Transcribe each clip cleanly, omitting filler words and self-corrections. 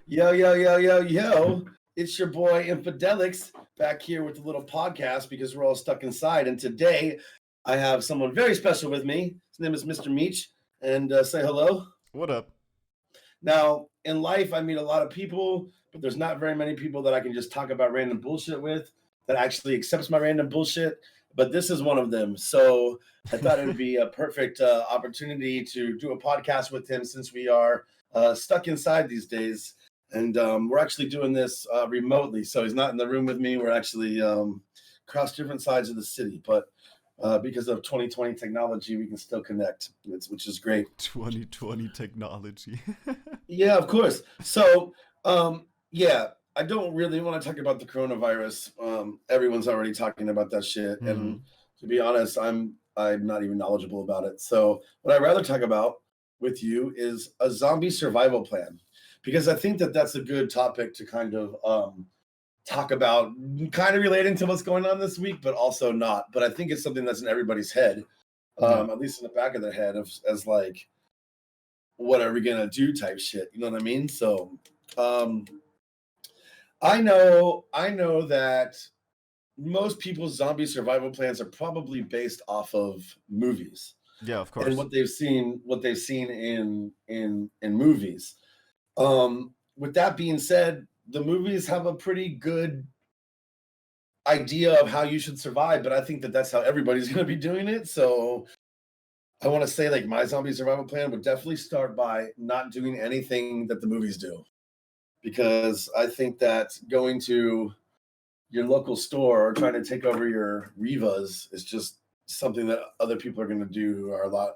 Yo, yo, yo, yo, yo. It's your boy Infidelix back here with a little podcast because we're all stuck inside. And today I have someone very special with me. His name is Mr. Meach. And say hello. What up? Now, in life, I meet a lot of people, but there's not very many people that I can just talk about random bullshit with that actually accepts my random bullshit. But this is one of them. So I thought it would be a perfect opportunity to do a podcast with him since we are stuck inside these days. And we're actually doing this remotely. So he's not in the room with me. We're actually across different sides of the city. But because of 2020 technology, we can still connect, which is great. 2020 technology. Yeah, of course. So, yeah, I don't really want to talk about the coronavirus. Everyone's already talking about that shit, and to be honest, I'm not even knowledgeable about it. So, what I'd rather talk about with you is a zombie survival plan, because I think that that's a good topic to kind of talk about, kind of relating to what's going on this week, but also not. But I think it's something that's in everybody's head, at least in the back of their head, as like, what are we gonna do type shit. You know what I mean? So I know that most people's zombie survival plans are probably based off of movies Yeah, of course. and what they've seen in movies. With that being said, the movies have a pretty good idea of how you should survive, but I think that that's how everybody's going to be doing it. So I want to say, like, my zombie survival plan would definitely start by not doing anything that the movies do, because I think that going to your local store or trying to take over your Rivas is just something that other people are going to do who are a lot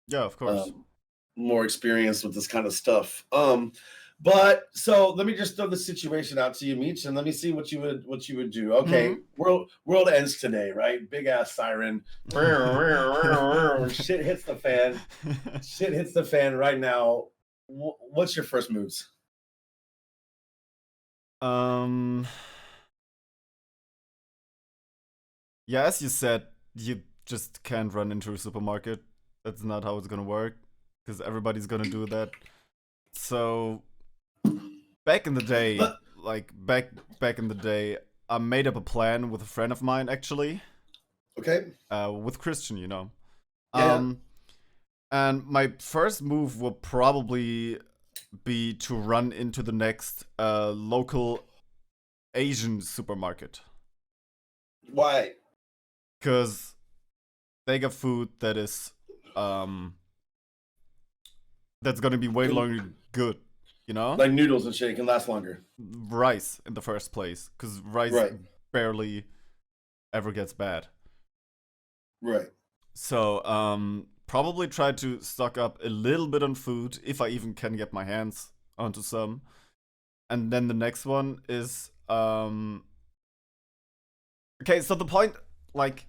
Yeah, of course. more experienced with this kind of stuff. But so let me just throw the situation out to you, Meech, and let me see what you would do. Okay, world ends today, right? Big ass siren. Shit hits the fan. Shit hits the fan right now. What's your first moves? Yeah, as you said, you just can't run into a supermarket. That's not how it's gonna work, because everybody's gonna do that. So back in the day, back in the day, I made up a plan with a friend of mine, actually. Okay. With Christian, you know. Yeah. And my first move will probably be to run into the next local Asian supermarket. Why? Because they got food that is that's gonna be way longer good, you know? Like noodles and shit can last longer. Rice in the first place, because rice barely ever gets bad. Right. So probably try to stock up a little bit on food if I even can get my hands onto some. And then the next one is okay, so the point, like,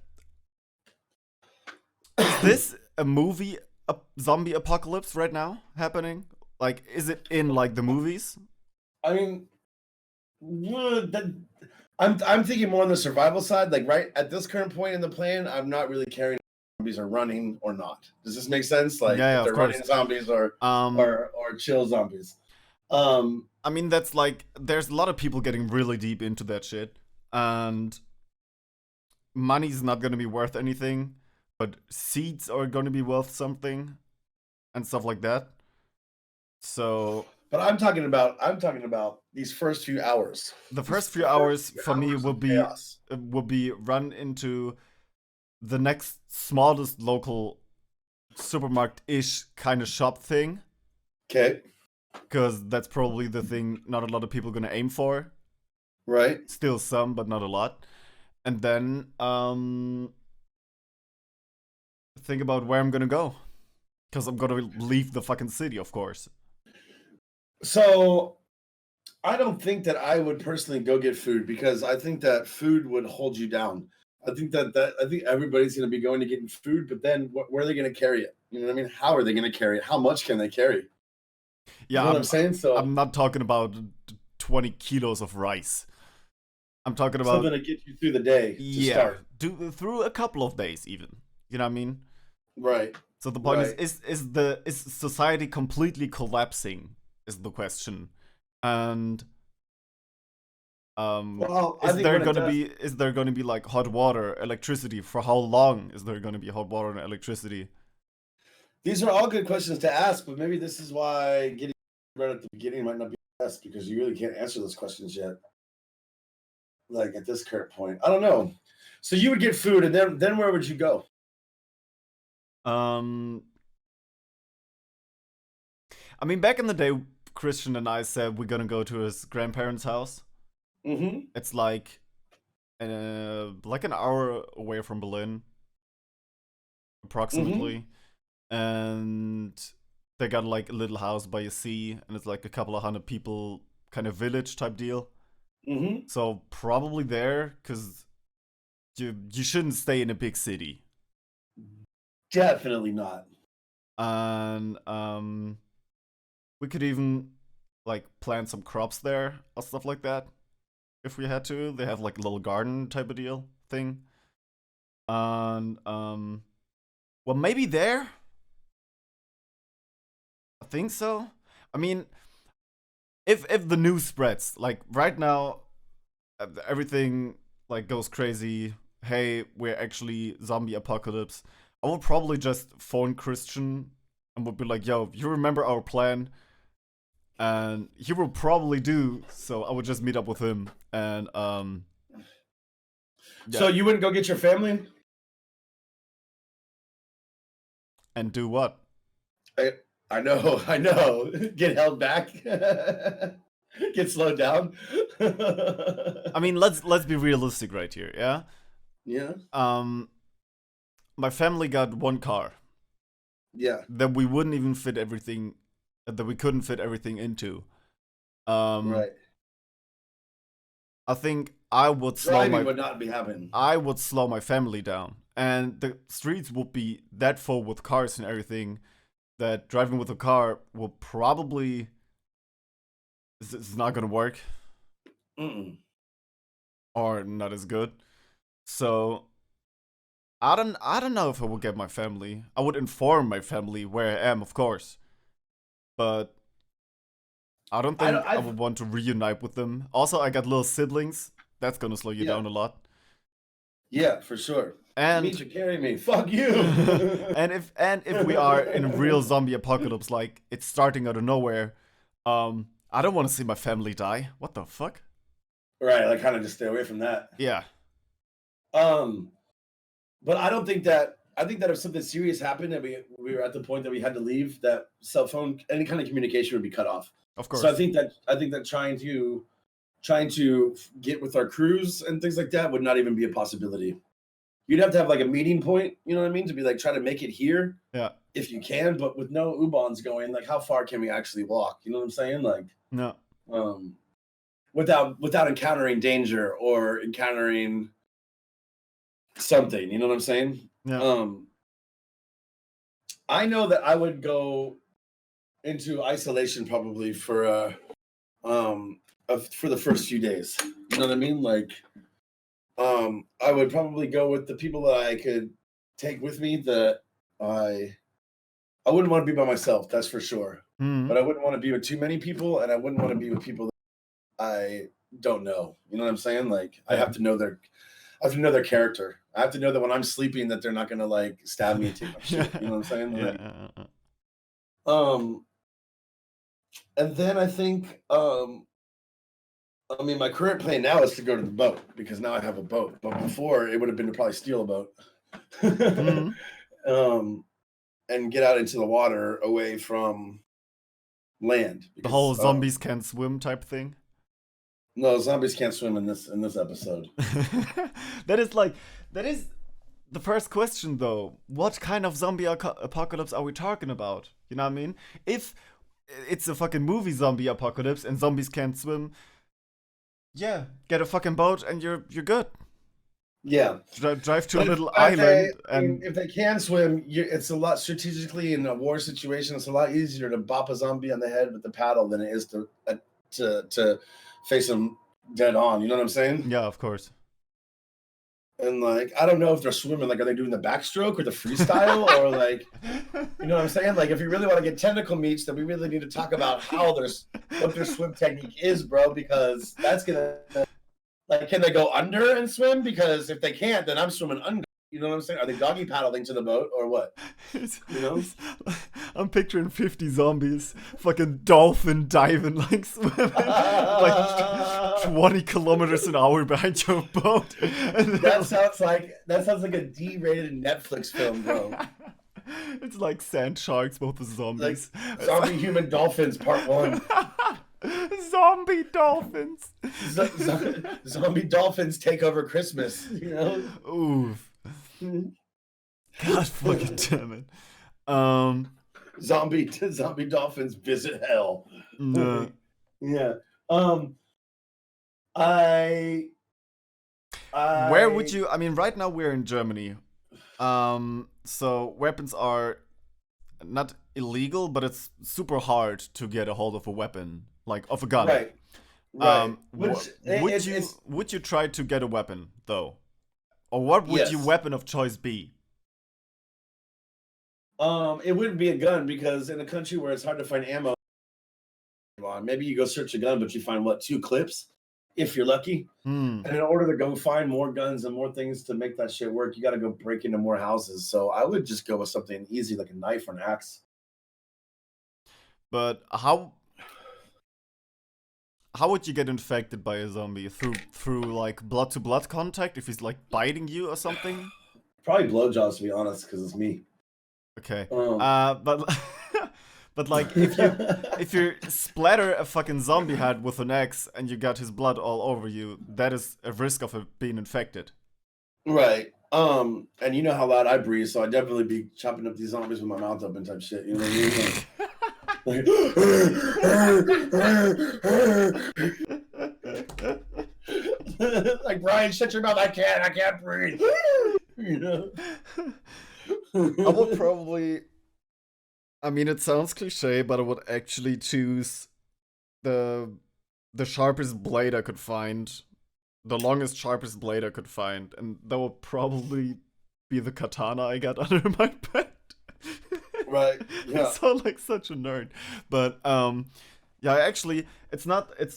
is this a movie, a zombie apocalypse right now happening? Like, is it in like the movies? I mean, I'm thinking more on the survival side. Like, right at this current point in the plan, I'm not really caring if zombies are running or not. Does this make sense? Like, Yeah, if they're of course. running zombies or chill zombies. I mean, that's like, there's a lot of people getting really deep into that shit, and money's not gonna be worth anything, but seeds are gonna be worth something, and stuff like that. So, but I'm talking about these first few hours. The first few hours for me will be run into the next smallest local supermarket-ish kind of shop thing. Okay. Because that's probably the thing not a lot of people are gonna aim for. Right. Still some, but not a lot. And then think about where I'm gonna go. Because I'm gonna leave the fucking city, of course. So I don't think that I would personally go get food, because I think that food would hold you down. I think I think everybody's going to be going to getting food, but then where are they going to carry it? You know what I mean? How are they going to carry it? How much can they carry? Yeah, you know what I'm saying? So I'm not talking about 20 kilos of rice. I'm talking about something to get you through the day. Start. Through a couple of days, even. You know what I mean? Right. So the point is society completely collapsing? Is the question. And Well, I think when it does, is there gonna be like hot water, electricity? For how long is there gonna be hot water and electricity? these are all good questions to ask, but maybe this is why getting right at the beginning might not be the best because you really can't answer those questions yet. Like at this current point, I don't know. So you would get food, and then where would you go? Um, I mean, back in the day, Christian and I said we're gonna go to his grandparents' house. Mm-hmm. It's like an hour away from Berlin, Mm-hmm. approximately, and they got like a little house by a sea, and it's like a couple of hundred people, kind of village type deal. Mm-hmm. So probably there, because you shouldn't stay in a big city. Definitely not. And we could even like plant some crops there or stuff like that if we had to. They have like a little garden type of deal thing. And well, maybe there. I think so. I mean, if the news spreads like right now, everything like goes crazy. Hey, we're actually zombie apocalypse. I would probably just phone Christian and would be like, "Yo, you remember our plan?" And he will probably do. So I would just meet up with him and yeah, So you wouldn't go get your family? and do what? I, I know, I know. Get held back. Get slowed down. I mean, let's be realistic right here, yeah. Yeah. Um, my family got one car Yeah. that we wouldn't even fit everything, that we couldn't fit everything into. Um, Right. I think Driving would not be happening. I would slow my family down, and the streets would be that full with cars and everything that driving with a car will probably it's not gonna work Mm-mm. or not as good. So I don't know if I would get my family. I would inform my family where I am, of course, but I don't I don't. think I would want to reunite with them. Also, I got little siblings. That's gonna slow you Yeah. down a lot. Yeah, for sure. And Means you carry me. Fuck you. and if we are in a real zombie apocalypse, like it's starting out of nowhere, I don't want to see my family die. What the fuck? Right. Like, kind of just stay away from that. Yeah, Um, but I don't think that. I think that if something serious happened and we were at the point that we had to leave, that cell phone, any kind of communication would be cut off. of So course. I think that trying to get with our crews and things like that would not even be a possibility. You'd have to have like a meeting point, you know what I mean, to be like try to make it here Yeah. if you can, but with no U-Bahns going, like how far can we actually walk? You know what I'm saying? Like No. um without encountering danger or encountering something, you know what I'm saying? Yeah. Um I know that I would go into isolation probably um for the first few days. You know what I mean? Like I would probably go with the people that I could take with me that I I wouldn't want to be by myself, that's for sure. Hmm. But I wouldn't want to be with too many people, and I wouldn't want to be with people that I don't know. You know what I'm saying? Like Yeah. I have to know their character. I have to know that when I'm sleeping that they're not gonna like stab me and take my shit. You know what I'm saying? Like Yeah. um and then I think I mean my current plan now is to go to the boat because now I have a boat. But before it would have been to probably steal a boat. Hmm. um and get out into the water away from land The whole because zombies can't swim type thing. no zombies can't swim in this episode. that is like that is the first question though. What kind of zombie apocalypse are we talking about? You know what I mean? If it's a fucking movie zombie apocalypse and zombies can't swim, yeah, get a fucking boat and you're good. Yeah, Drive to a but little island and if they can swim, it's a lot strategically in a war situation. It's a lot easier to bop a zombie on the head with the paddle than it is to face them dead on. You know what I'm saying? yeah, of course. And like, I don't know if they're swimming, like, are they doing the backstroke or the freestyle or like, you know what I'm saying? Like, if you really want to get technical meets, then we really need to talk about what their swim technique is, bro, because that's gonna, like, can they go under and swim? Because if they can't, then I'm swimming under. You know what I'm saying? Are they doggy paddling to the boat or what? You know? I'm picturing 50 zombies, fucking dolphin diving, like swimming, like 20 kilometers an hour behind your boat. That sounds like a D-rated Netflix film, bro. It's like sand sharks, both the zombies. Like zombie human dolphins, part 1. Zombie dolphins. Zombie dolphins take over Christmas. You know? Oof. God fucking damn it. Zombie dolphins visit hell. No. Yeah. Where would you? I mean, right now we're in Germany. So weapons are not illegal, but it's super hard to get a hold of a weapon, like of a gun. Right. Would you try to get a weapon though, or what would your weapon of choice be? It wouldn't be a gun because in a country where it's hard to find ammo, maybe you go search a gun, but you find 2 clips, if you're lucky. And in order to go find more guns and more things to make that shit work, you got to go break into more houses. So I would just go with something easy like a knife or an axe. But how would you get infected by a zombie? Through like blood to blood contact? If he's like biting you or something? Probably blowjobs, to be honest, because it's me. Okay. But like if you splatter a fucking zombie head with an axe and you got his blood all over you, that is a risk of being infected. Right. And you know how loud I breathe, so I'd definitely be chopping up these zombies with my mouth open type shit. You know what I mean? Like Brian, shut your mouth. I can't breathe. You know? I would probably, I mean, it sounds cliche, but I would actually choose the sharpest blade I could find, the longest, sharpest blade I could find, and that would probably be the katana I got under my bed. Right. Yeah. I sound like such a nerd, but yeah, actually, it's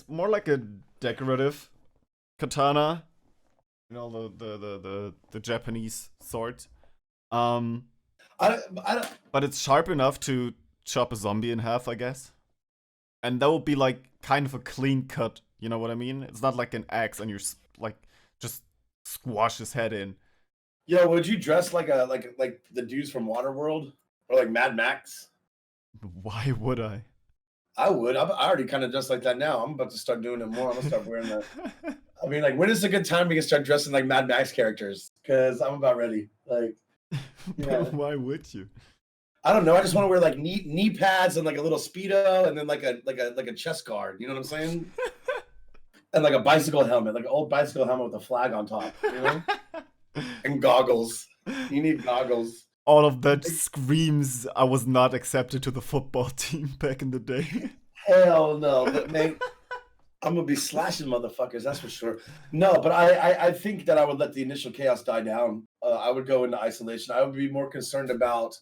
more like a decorative katana, you know, the Japanese sword. But it's sharp enough to chop a zombie in half, I guess. And that would be like kind of a clean cut, you know what I mean? It's not like an axe and you're like just squash his head in. Yeah, would you dress like the dudes from Waterworld or like Mad Max? Why would I? I would. I already kind of dress like that now. I'm about to start doing it more. I'm gonna start wearing that. I mean, like, when is a good time we can start dressing like Mad Max characters? Because I'm about ready. Like, yeah. Why would you? I don't know. I just want to wear like knee pads and like a little Speedo and then like a chest guard. You know what I'm saying? And like a bicycle helmet, like an old bicycle helmet with a flag on top. You know? And goggles. You need goggles. All of that screams I was not accepted to the football team back in the day. Hell no. But mate, I'm gonna be slashing motherfuckers, that's for sure. No, but I think that I would let the initial chaos die down. I would go into isolation. I would be more concerned about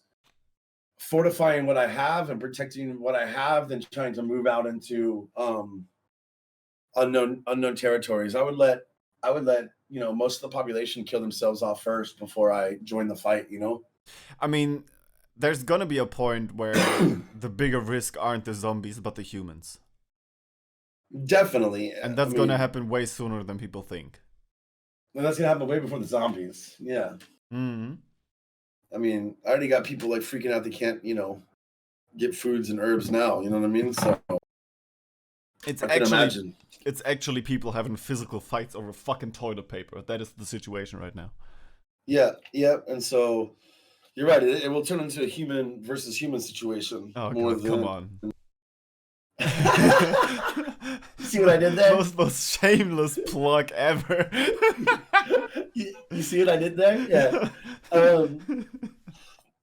fortifying what I have and protecting what I have than trying to move out into unknown territories. I would let most of the population kill themselves off first before I join the fight. You know. I mean, there's gonna be a point where the bigger risk aren't the zombies but the humans. Definitely. And that's gonna happen way sooner than people think. And that's gonna happen way before the zombies. Yeah. Mm-hmm. I mean, I already got people like freaking out they can't, get foods and herbs now. You know what I mean? So it's actually people having physical fights over fucking toilet paper. That is the situation right now. Yeah. And so you're right. It will turn into a human versus human situation. Oh, God, come on. See what I did there? Most shameless plug ever. You see what I did there? Yeah.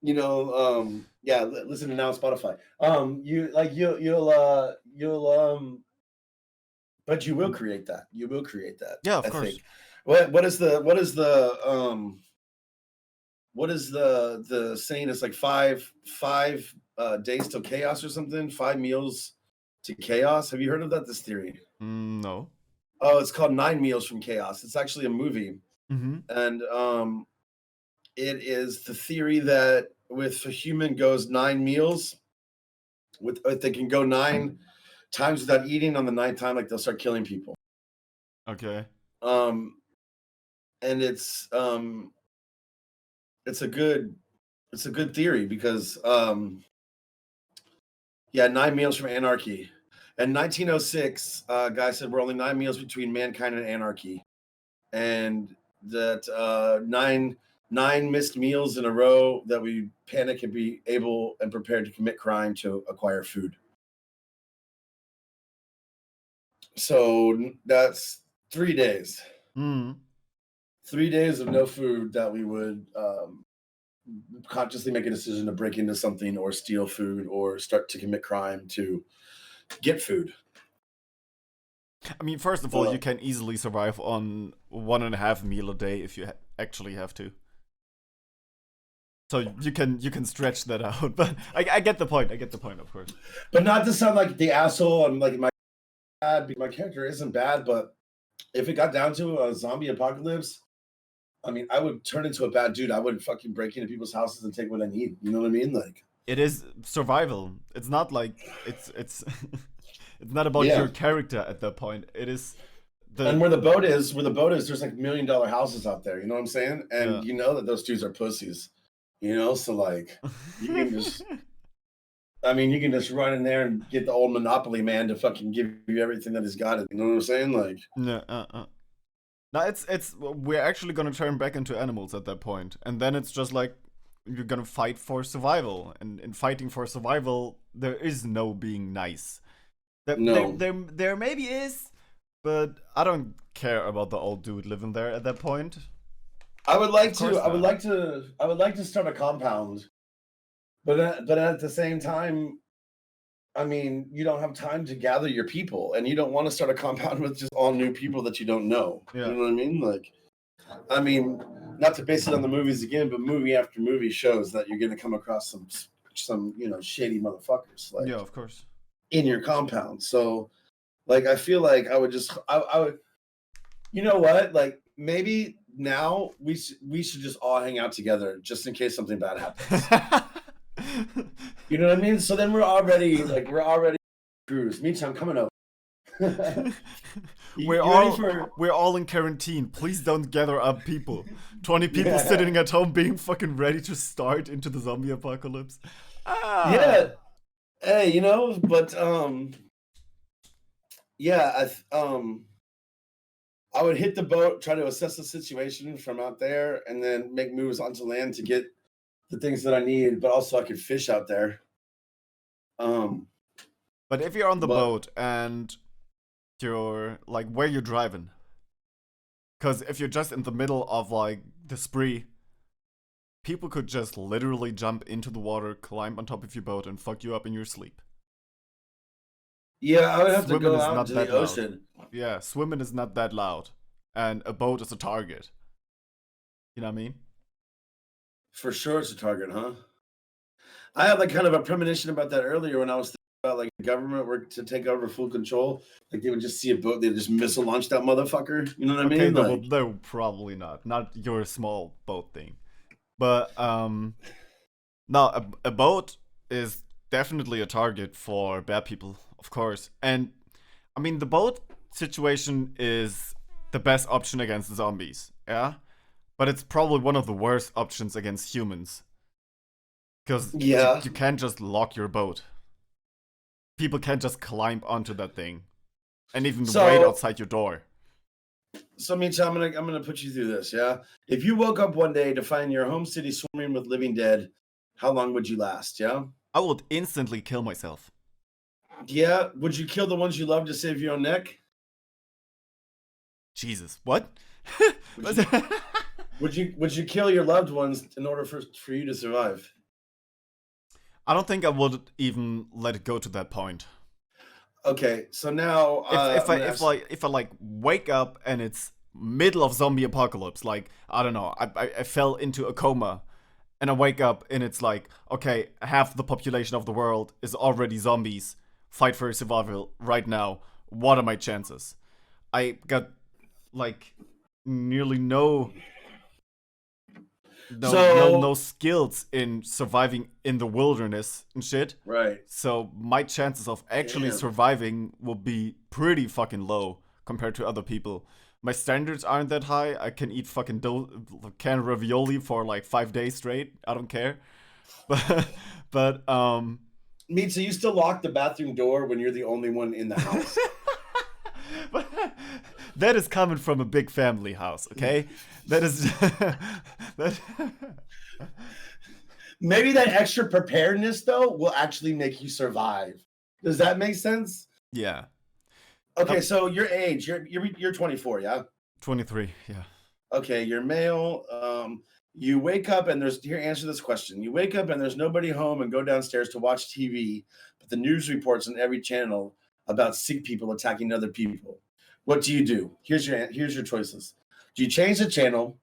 Yeah. Listen to now on Spotify. But you will create that. You will create that. Yeah, of course. what is the saying? It's like five days till chaos or something. 5 meals to chaos. Have you heard of that? This theory? No. Oh, it's called 9 Meals from Chaos. It's actually a movie, Mm-hmm. and it is the theory that if a human goes 9 meals, if they can go 9 times without eating on the 9th time, like they'll start killing people. Okay. And it's a good theory because 9 Meals from Anarchy. In 1906, a guy said we're only 9 meals between mankind and anarchy, and that 9 missed meals in a row that we panic and be able and prepared to commit crime to acquire food. So that's 3 days. 3 days of no food that we would consciously make a decision to break into something or steal food or start to commit crime to get food. I mean, first of all, you can easily survive on 1.5 meal a day if you actually have to. So you can stretch that out, but I get the point. I get the point, of course. But not to sound like the asshole. I'm like my character isn't bad, but if it got down to a zombie apocalypse, I mean, I would turn into a bad dude. I would fucking break into people's houses and take what I need. You know what I mean? Like, it is survival. It's not like it's it's not about your character at that point. It is and where the boat is, there's like $1 million houses out there. You know what I'm saying? And you know that those dudes are pussies. You know, so like you can just you can just run in there and get the old Monopoly man to fucking give you everything that he's got. You know what I'm saying? Like, no, it's we're actually gonna turn back into animals at that point, and then it's just like you're gonna fight for survival, and in fighting for survival, there is no being nice. There maybe is, but I don't care about the old dude living there at that point. I would like to start a compound, but at the same time, I mean, you don't have time to gather your people, and you don't want to start a compound with just all new people that you don't know. Yeah. You know what I mean? Like, I mean, not to base it on the movies again, but movie after movie shows that you're going to come across some shady motherfuckers. Like, yeah, of course. In your compound. So, like, I feel like I would, you know what? Like, maybe now we should just all hang out together just in case something bad happens. You know what I mean? So then we're already cruise. Meech, I'm coming over. We're all in quarantine. Please don't gather up people. 20 people sitting at home being fucking ready to start into the zombie apocalypse. Yeah. Hey, you know, but I would hit the boat, try to assess the situation from out there, and then make moves onto land to get the things that I need, but also I could fish out there. But if you're on the boat and you're like, where you driving? Because if you're just in the middle of like the spree, people could just literally jump into the water, climb on top of your boat, and fuck you up in your sleep. Yeah, I would have to go out into the ocean. Yeah, swimming is not that loud, and a boat is a target. You know what I mean? For sure, it's a target, huh? I had like kind of a premonition about that earlier when I was thinking about like the government were to take over full control. Like they would just see a boat, they'd just missile launch that motherfucker. You know what I mean? No, probably not your small boat thing. But no, a boat is definitely a target for bad people, of course. And I mean, the boat situation is the best option against zombies, yeah? But it's probably one of the worst options against humans. Because you can't just lock your boat. People can't just climb onto that thing and even wait outside your door. So, Mitch, I'm gonna put you through this, yeah? If you woke up one day to find your home city swarming with living dead, how long would you last, yeah? I would instantly kill myself. Yeah? Would you kill the ones you love to save your own neck? Jesus, what? Would you kill your loved ones in order for you to survive? I don't think I would even let it go to that point. Okay, so now if I like wake up and it's middle of zombie apocalypse. Like, I don't know, I fell into a coma and I wake up and it's like, okay, half the population of the world is already zombies. Fight for survival right now. What are my chances? I got like nearly no So skills in surviving in the wilderness and shit. right. So my chances of actually Damn. surviving will be pretty fucking low compared to other people. My standards aren't that high. I can eat fucking can ravioli for like 5 days straight. I don't care. But Mean, so you still lock the bathroom door when you're the only one in the house? but that is coming from a big family house, okay? That is that. Maybe that extra preparedness though will actually make you survive. Does that make sense? Yeah. Okay, so your age, you're 24, yeah? 23. Yeah. Okay, you're male. You wake up and answer this question. You wake up and there's nobody home and go downstairs to watch TV, but the news reports on every channel about sick people attacking other people. What do you do? Here's your choices. Do you change the channel,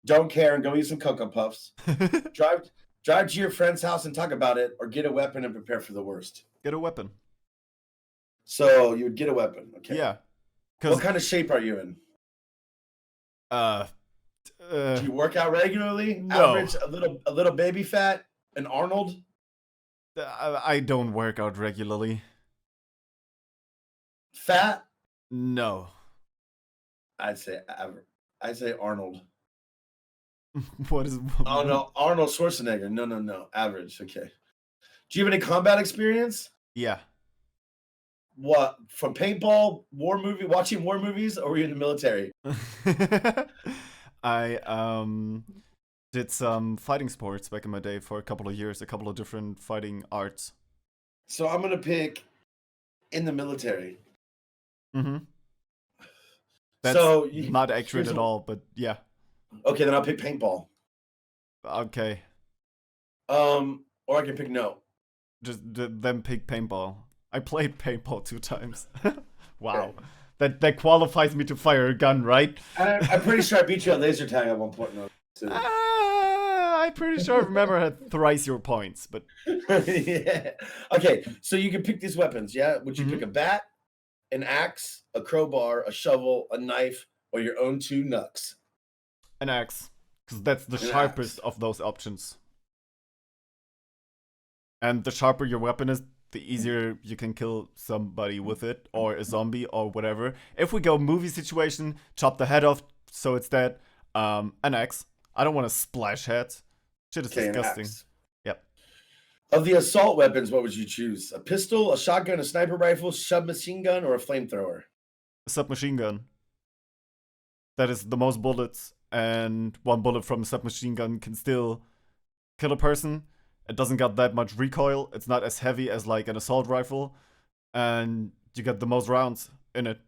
don't care, and go eat some Cocoa Puffs? Drive to your friend's house and talk about it, or get a weapon and prepare for the worst? Get a weapon. So you would get a weapon, okay? Yeah. What kind of shape are you in? Do you work out regularly? No. Average, a little baby fat, an Arnold? I don't work out regularly. Fat? No. I'd say average. I'd say Arnold. What is? Oh no, Arnold Schwarzenegger. No. Average. Okay. Do you have any combat experience? Yeah. What, from paintball, watching war movies, or were you in the military? I did some fighting sports back in my day for a couple of years, a couple of different fighting arts. So I'm gonna pick in the military. Mm-hmm. That's So not accurate at all, but yeah. Okay, then I'll pick paintball. Okay. Or I can pick no. Just then pick paintball. I played paintball 2 times. Wow. Okay. That qualifies me to fire a gun, right? I'm pretty sure I beat you at laser tag at one point. No. I'm pretty sure I remember I had thrice your points, but Yeah. Okay, so you can pick these weapons, yeah? Would you pick a bat, an axe, a crowbar, a shovel, a knife, or your own 2 knucks? an axe, because that's the sharpest of those options. And the sharper your weapon is, the easier you can kill somebody with it, or a zombie, or whatever. If we go movie situation, chop the head off so it's dead. An axe. I don't want to splash heads. Shit is disgusting. Yep. Of the assault weapons, what would you choose? A pistol, a shotgun, a sniper rifle, submachine gun, or a flamethrower? A submachine gun. That is the most bullets, and 1 bullet from a submachine gun can still kill a person. It doesn't got that much recoil. It's not as heavy as like an assault rifle, and you get the most rounds in it.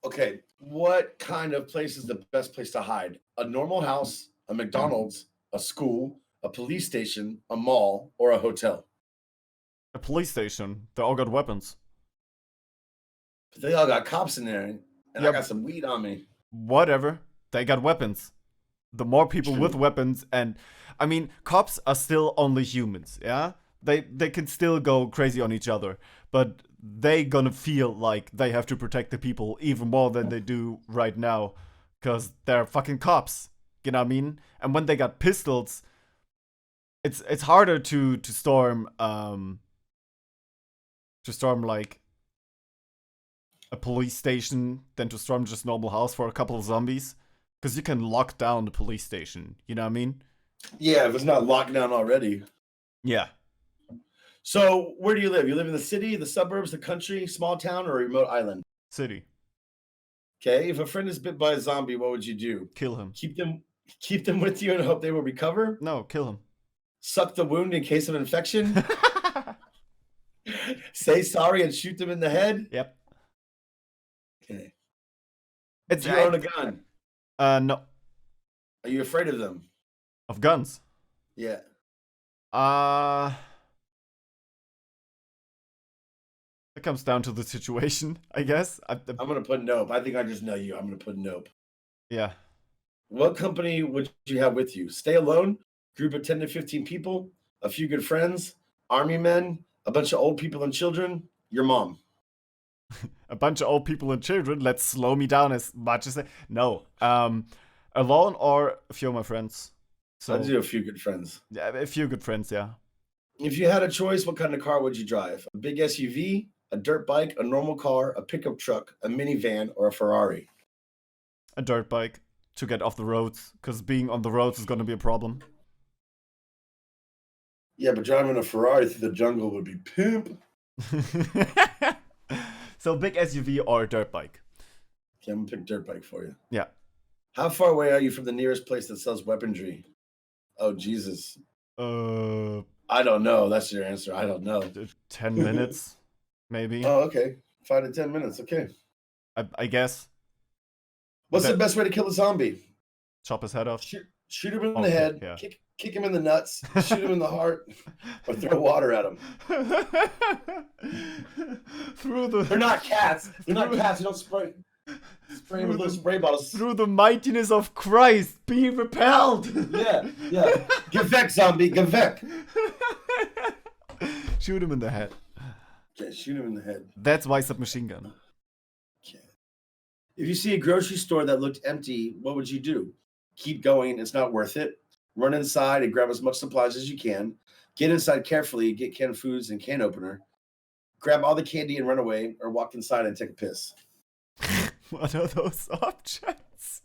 Okay, what kind of place is the best place to hide? A normal house, a McDonald's, a school, a police station, a mall, or a hotel? A police station. They all got weapons. But they all got cops in there, and I got some weed on me. Whatever. They got weapons. The more people True. with weapons, and I mean, cops are still only humans, yeah? They can still go crazy on each other, but they gonna feel like they have to protect the people even more than they do right now, because they're fucking cops, you know what I mean? And when they got pistols, it's harder to storm like a police station than to storm just normal house for a couple of zombies, because you can lock down the police station, you know what I mean? Yeah, if it's not locked down already. Yeah. So, where do you live? You live in the city, the suburbs, the country, small town, or a remote island? City. Okay, if a friend is bit by a zombie, what would you do? Kill him. Keep them with you and hope they will recover? No, kill him. Suck the wound in case of infection? Say sorry and shoot them in the head? Yep. Okay. Do you own a gun? No. Are you afraid of them? Of guns? Yeah. It comes down to the situation, I guess. I'm gonna put nope. I think I just know you. I'm gonna put nope. Yeah. What company would you have with you? Stay alone, group of 10 to 15 people, a few good friends, army men, a bunch of old people and children, your mom. A bunch of old people and children. Let's slow me down as much as no. Alone or a few of my friends. So I'd do a few good friends. yeah, a few good friends. Yeah. If you had a choice, what kind of car would you drive? A big SUV, a dirt bike, a normal car, a pickup truck, a minivan, or a Ferrari? A dirt bike to get off the roads, because being on the roads is gonna be a problem. Yeah, but driving a Ferrari through the jungle would be pimp. So big SUV or dirt bike? Okay, I'm gonna pick dirt bike for you. Yeah. How far away are you from the nearest place that sells weaponry? Oh Jesus. I don't know. That's your answer. I don't know. 10 minutes, maybe. Oh, okay. 5 to 10 minutes. Okay. I guess. What's the best way to kill a zombie? Chop his head off. Shoot him in the head. Yeah. Kick him in the nuts. Shoot him in the heart, or throw water at him. They're not cats. They're not cats. You don't spray them with those spray bottles. Through the mightiness of Christ, be repelled. Yeah. Get back, zombie. Get back. Shoot him in the head. Okay, shoot him in the head. That's why submachine gun. Okay. If you see a grocery store that looked empty, what would you do? Keep going. It's not worth it. Run inside and grab as much supplies as you can. Get inside carefully. Get canned foods and can opener. Grab all the candy and run away, or walk inside and take a piss. What are those options?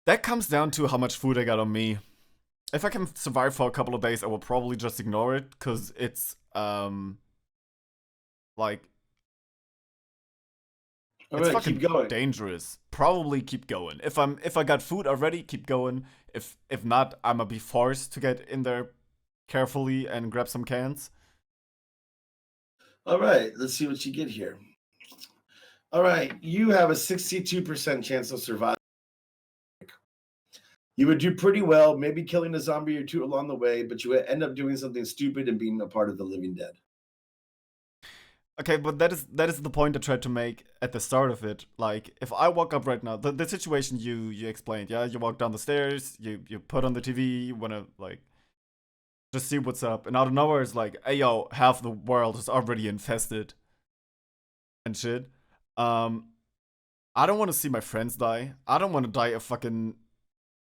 That comes down to how much food I got on me. If I can survive for a couple of days, I will probably just ignore it, because it's like it's fucking keep going. dangerous. Probably keep going. If I got food already, keep going. If not, I'ma be forced to get in there carefully and grab some cans. All right, let's see what you get here. All right, you have a 62% chance of surviving. You would do pretty well, maybe killing a zombie or two along the way, but you would end up doing something stupid and being a part of the living dead. Okay, but that is the point I tried to make at the start of it. Like, if I walk up right now, the situation you explained, yeah, you walk down the stairs, you put on the TV, you wanna like just see what's up, and out of nowhere it's like, hey yo, half the world is already infested and shit. I don't want to see my friends die. I don't want to die a fucking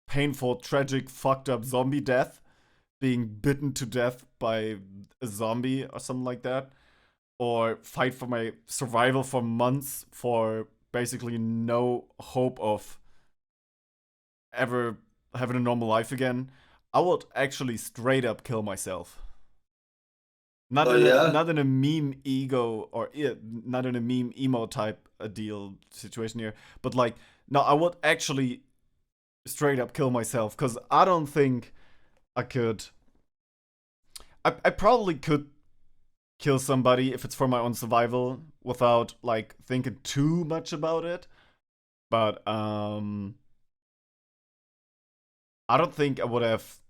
painful, tragic, fucked up zombie death, being bitten to death by a zombie or something like that. Or fight for my survival for months for basically no hope of ever having a normal life again. I would actually straight up kill myself. Not in a meme ego or not in a meme emo type a deal situation here, but like no, I would actually straight up kill myself, because I don't think I could. I probably could kill somebody if it's for my own survival without like thinking too much about it, but I don't think I would have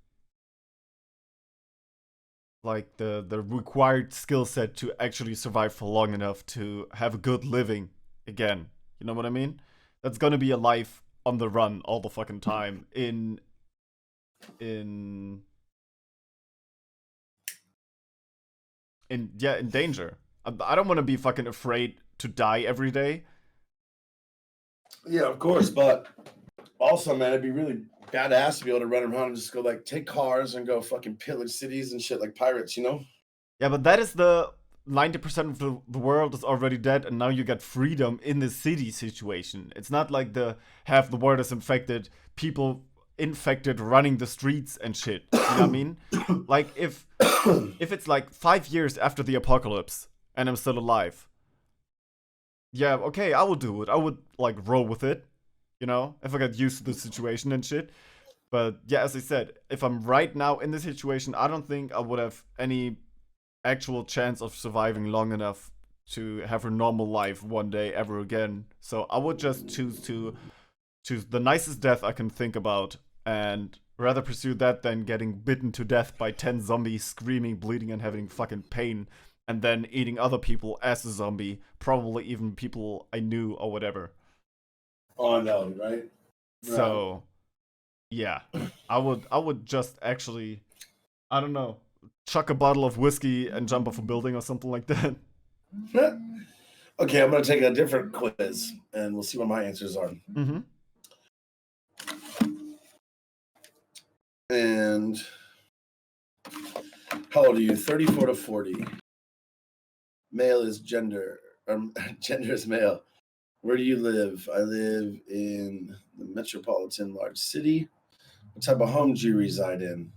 like the required skill set to actually survive for long enough to have a good living again. You know what I mean? That's gonna be a life on the run all the fucking time in danger. I don't want to be fucking afraid to die every day. Yeah, of course, but also, man, it'd be really badass to be able to run around and just go like take cars and go fucking pillage cities and shit like pirates, you know? Yeah, but that is the 90% of the world is already dead, and now you get freedom in the city situation. It's not like the half the world is infected, people infected running the streets and shit. You know what I mean? Like if it's like 5 years after the apocalypse and I'm still alive, yeah, okay, I will do it. I would like roll with it, you know, if I get used to the situation and shit. But yeah, as I said, if I'm right now in the situation, I don't think I would have any actual chance of surviving long enough to have a normal life one day ever again. So I would just choose the nicest death I can think about and Rather pursue that than getting bitten to death by 10 zombies, screaming, bleeding, and having fucking pain, and then eating other people as a zombie, probably even people I knew or whatever. Oh no, right? So, yeah, I would just actually, I don't know, chuck a bottle of whiskey and jump off a building or something like that. Okay, I'm gonna take a different quiz, and we'll see what my answers are. Mm-hmm. And how old are you? 34 to 40. Male is gender. Gender is male. Where do you live? I live in the metropolitan large city. What type of home do you reside in?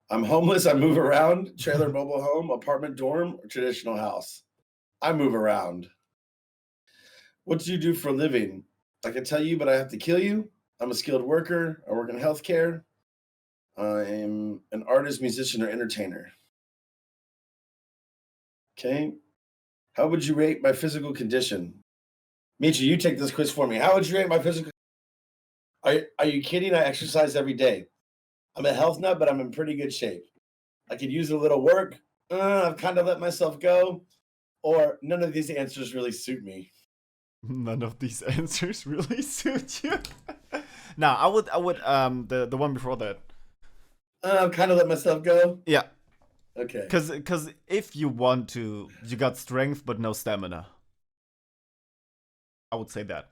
I'm homeless. I move around. Trailer, mobile home, apartment, dorm, or traditional house? I move around. What do you do for a living? I can tell you, but I have to kill you. I'm a skilled worker. I work in healthcare. I am an artist, musician, or entertainer. Okay. How would you rate my physical condition? Mitra, you take this quiz for me. How would you rate my physical? Are you kidding? I exercise every day. I'm a health nut, but I'm in pretty good shape. I could use a little work. I've kind of let myself go. Or none of these answers really suit me. None of these answers really suit you. Nah, I would the one before that. I've kind of let myself go. Yeah. Okay. Cause if you want to, you got strength but no stamina. I would say that.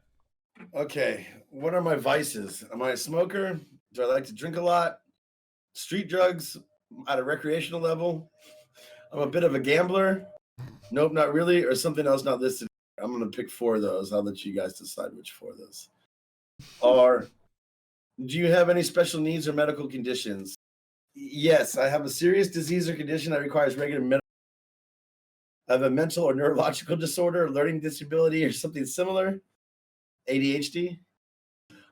Okay. What are my vices? Am I a smoker? Do I like to drink a lot? Street drugs at a recreational level? I'm a bit of a gambler. Nope, not really. Or something else not listed. I'm going to pick 4 of those. I'll let you guys decide which 4 of those are. Do you have any special needs or medical conditions? Yes, I have a serious disease or condition that requires regular medical. I have a mental or neurological disorder, learning disability, or something similar. ADHD.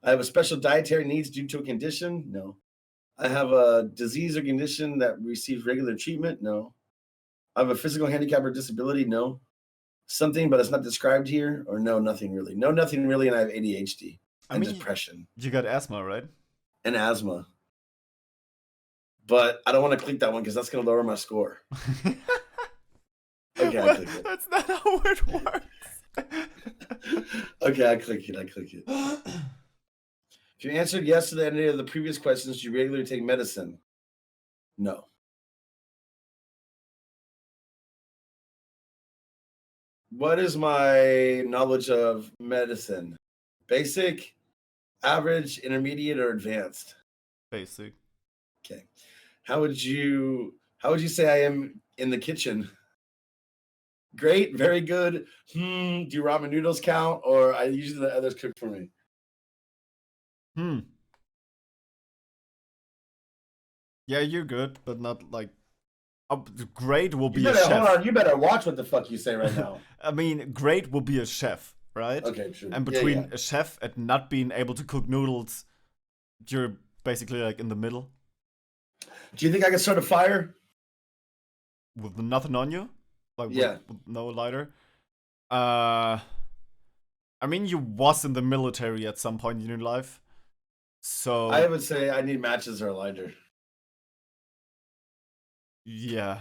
I have a special dietary needs due to a condition. No. I have a disease or condition that receives regular treatment. No. I have a physical handicap or disability. No. Something, but it's not described here. Or no, nothing really. No, nothing really. And I have ADHD and depression. You got asthma, right? And asthma. But I don't want to click that one because that's going to lower my score. Okay, I click it. That's not how it works. Okay, I click it. If you answered yes to any of the previous questions, do you regularly take medicine? No. What is my knowledge of medicine? Basic, average, intermediate, or advanced? Basic. Okay. How would you say I am in the kitchen? Great, very good. Do ramen noodles count, or I usually let others cook for me? Yeah, you're good, but not like. Great will be a chef. Hold on, you better watch what the fuck you say right now. I mean, great will be a chef, right? Okay, true. And between a chef and not being able to cook noodles, you're basically like in the middle. Do you think I can start a fire? With nothing on you? Like with no lighter? I mean, you was in the military at some point in your life. So I would say I need matches or a lighter. Yeah.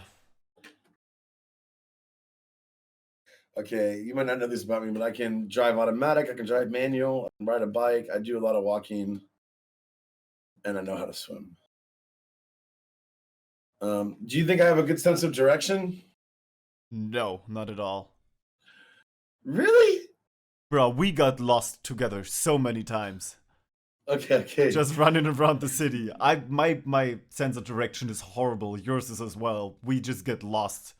Okay, you might not know this about me, but I can drive automatic, I can drive manual, I can ride a bike, I do a lot of walking, and I know how to swim. Do you think I have a good sense of direction? No, not at all. Really? Bro, we got lost together so many times. Okay. Just running around the city. My sense of direction is horrible. Yours is as well. We just get lost.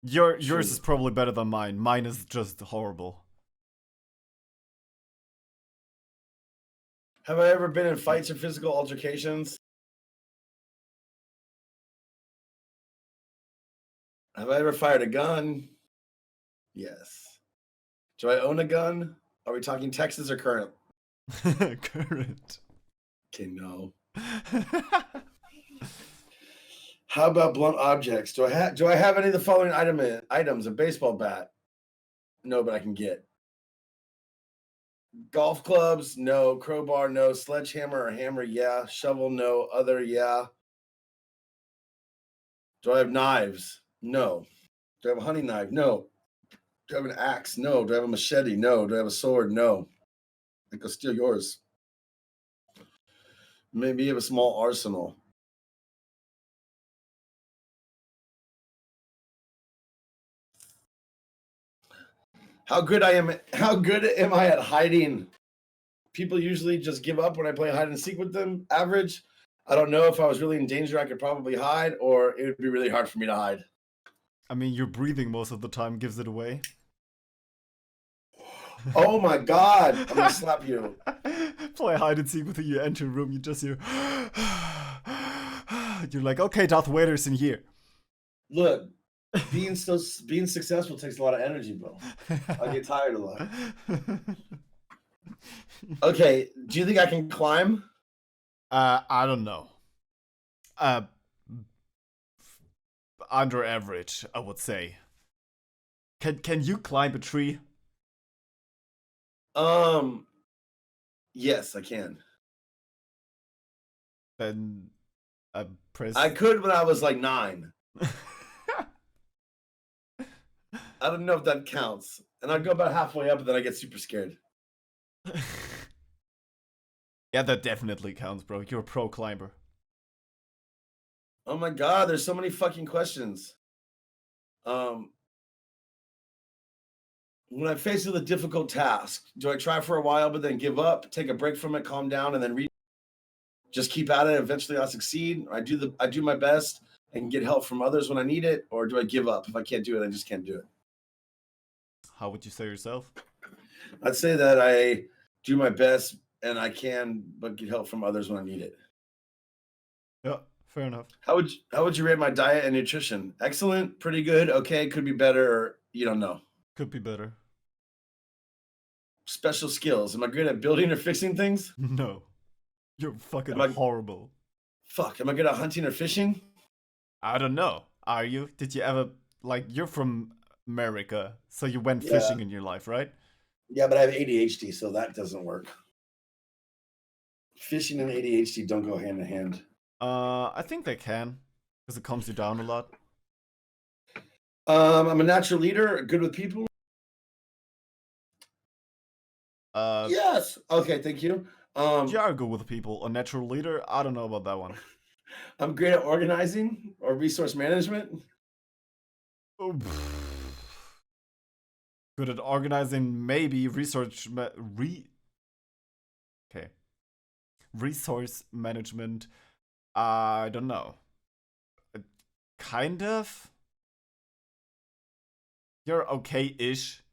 Yours is probably better than mine. Mine is just horrible. Have I ever been in fights or physical altercations? Have I ever fired a gun? Yes. Do I own a gun? Are we talking Texas or current? Current. Okay, no. How about blunt objects? Do I have any of the following items? A baseball bat? No, but I can get. Golf clubs, no. Crowbar, no. Sledgehammer or hammer, yeah. Shovel, no. Other, yeah. Do I have knives? No. Do I have a hunting knife? No. Do I have an axe? No. Do I have a machete? No. Do I have a sword? No. I could steal yours. Maybe you have a small arsenal. How good am I at hiding? People usually just give up when I play hide and seek with them. Average. I don't know if I was really in danger, I could probably hide, or it would be really hard for me to hide. I mean, your breathing most of the time gives it away. Oh my god, I'm gonna slap you. Play hide and seek with you, you enter a room, you just hear you're like, okay, Darth Vader's in here. Look, being successful takes a lot of energy, bro. I get tired a lot. Okay, do you think I can climb? I don't know. Under average, I would say. Can you climb a tree? Yes, I can. Then I press. I could when I was like 9. I don't know if that counts. And I'd go about halfway up and then I get super scared. Yeah, that definitely counts, bro. You're a pro climber. Oh my god, there's so many fucking questions. When I'm faced with a difficult task, do I try for a while but then give up, take a break from it, calm down, and then just keep at it? Eventually I'll succeed. I do my best and get help from others when I need it, or do I give up? If I can't do it, I just can't do it. How would you say yourself? I'd say that I do my best and I can, but get help from others when I need it. Yeah, fair enough. How would you rate my diet and nutrition? Excellent, pretty good, okay, could be better, or you don't know. Could be better. Special skills. Am I good at building or fixing things? No. You're fucking horrible. Fuck, am I good at hunting or fishing? I don't know. Are you? Did you ever, like, you're from America, so you went fishing in your life, right? Yeah, but I have ADHD, so that doesn't work. Fishing and ADHD don't go hand in hand. I think they can, because it calms you down a lot. I'm a natural leader, good with people. Yes. Okay, thank you. You are good with people. A natural leader? I don't know about that one. I'm great at organizing or resource management. Oh, good at organizing, maybe. Resource management. I don't know. Kind of. You're okay-ish.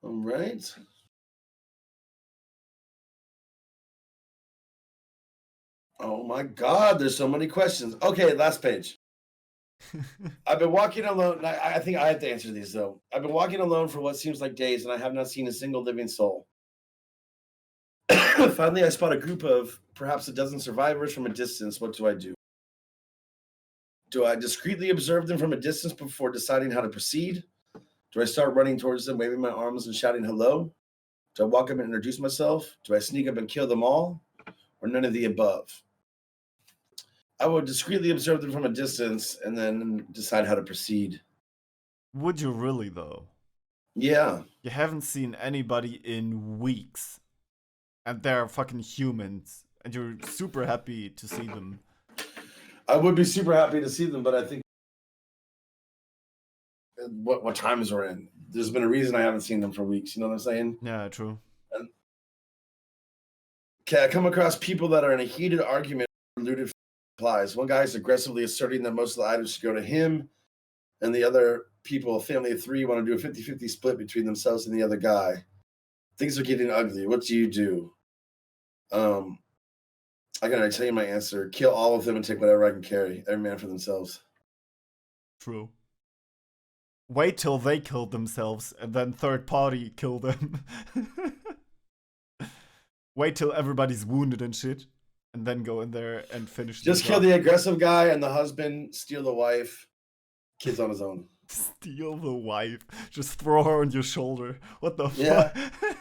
All right. Oh my god, there's so many questions. Okay, last page. I've been walking alone. I think I have to answer these, though. I've been walking alone for what seems like days, and I have not seen a single living soul. Finally, I spot a group of perhaps a dozen survivors from a distance. What do I do? Do I discreetly observe them from a distance before deciding how to proceed? Do I start running towards them, waving my arms and shouting hello? Do I walk up and introduce myself? Do I sneak up and kill them all? Or none of the above? I would discreetly observe them from a distance and then decide how to proceed. Would you really, though? Yeah. You haven't seen anybody in weeks. And they're fucking humans. And you're super happy to see them. I would be super happy to see them, but I think what times we're in. There's been a reason I haven't seen them for weeks. You know what I'm saying? Yeah, true. Okay, I come across people that are in a heated argument over looted supplies. One guy is aggressively asserting that most of the items should go to him, and the other people, a family of 3, want to do a 50-50 split between themselves and the other guy. Things are getting ugly. What do you do? I gotta tell you my answer. Kill all of them and take whatever I can carry. Every man for themselves. True. Wait till they kill themselves and then third party kill them. Wait till everybody's wounded and shit. And then go in there and finish. Just kill the aggressive guy and the husband, steal the wife, kids on his own. Steal the wife. Just throw her on your shoulder. What the Yeah. fuck?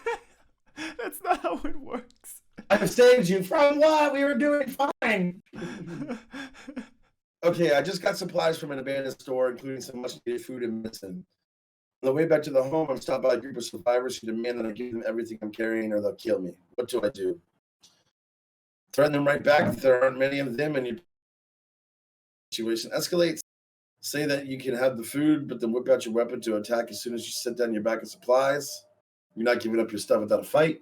That's not how it works. I saved you from what? We were doing fine. Okay, I just got supplies from an abandoned store, including some much-needed food and medicine. On the way back to the home, I'm stopped by a group of survivors who demand that I give them everything I'm carrying or they'll kill me. What do I do? Threaten them right back if there aren't many of them and your situation escalates. Say that you can have the food, but then whip out your weapon to attack as soon as you sit down your bag of supplies. You're not giving up your stuff without a fight.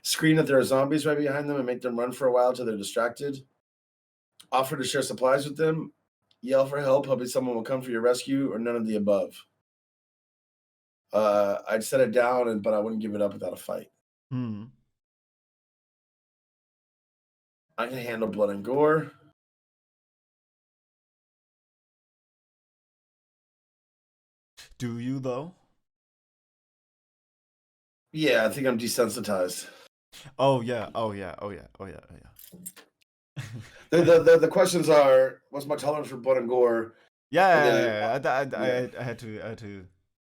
Scream that there are zombies right behind them and make them run for a while till they're distracted. Offer to share supplies with them. Yell for help, hoping someone will come for your rescue, or none of the above. I'd set it down, but I wouldn't give it up without a fight. I can handle blood and gore. Do you, though? Yeah, I think I'm desensitized. Oh, yeah. The questions are, what's my tolerance for blood and gore? Yeah. I had to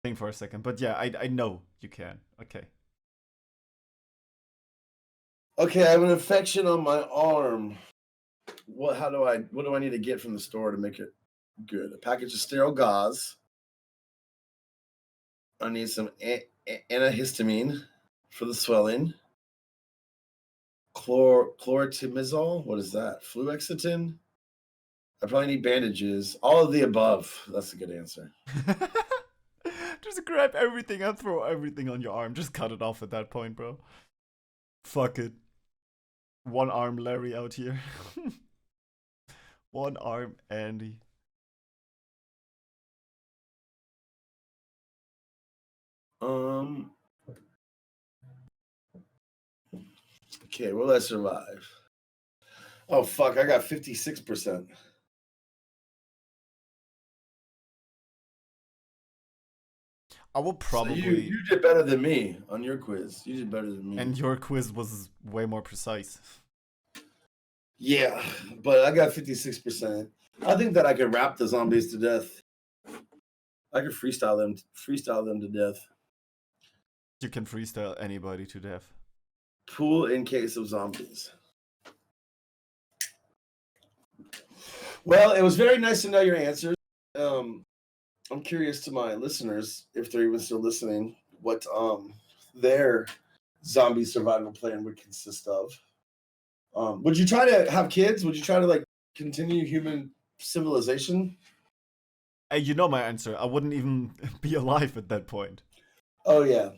think for a second. But yeah, I know you can. Okay. Okay, I have an infection on my arm. What do I need to get from the store to make it good? A package of sterile gauze. I need some antihistamine for the swelling. Chlorotrimazole. What is that? Fluoxetine. I probably need bandages. All of the above. That's a good answer. Just grab everything and throw everything on your arm. Just cut it off at that point, bro. Fuck it. One arm Larry out here. One arm Andy. Okay, will I survive? Oh fuck, I got 56%. I will probably. So you did better than me on your quiz. You did better than me. And your quiz was way more precise. Yeah, but I got 56%. I think that I could rap the zombies to death. I could freestyle them to death. You can freestyle anybody to death. Pool in case of zombies. Well, it was very nice to know your answers. I'm curious to my listeners, if they're even still listening, what their zombie survival plan would consist of. Would you try to have kids? Would you try to like continue human civilization? Hey, you know my answer. I wouldn't even be alive at that point. Oh yeah.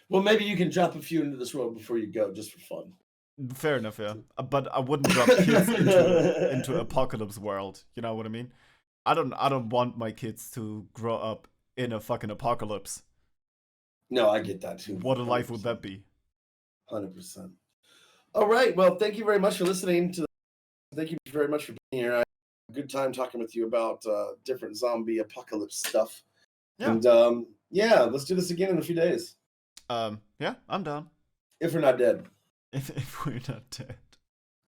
Well, maybe you can drop a few into this world before you go, just for fun. Fair enough, yeah. But I wouldn't drop kids into apocalypse world. You know what I mean? I don't want my kids to grow up in a fucking apocalypse. No, I get that too. What a life would that be? 100%. All right. Well, thank you very much for listening to. Thank you very much for being here. I had a good time talking with you about different zombie apocalypse stuff. Yeah. And yeah, let's do this again in a few days. Yeah, I'm down. If we're not dead. If we're not dead.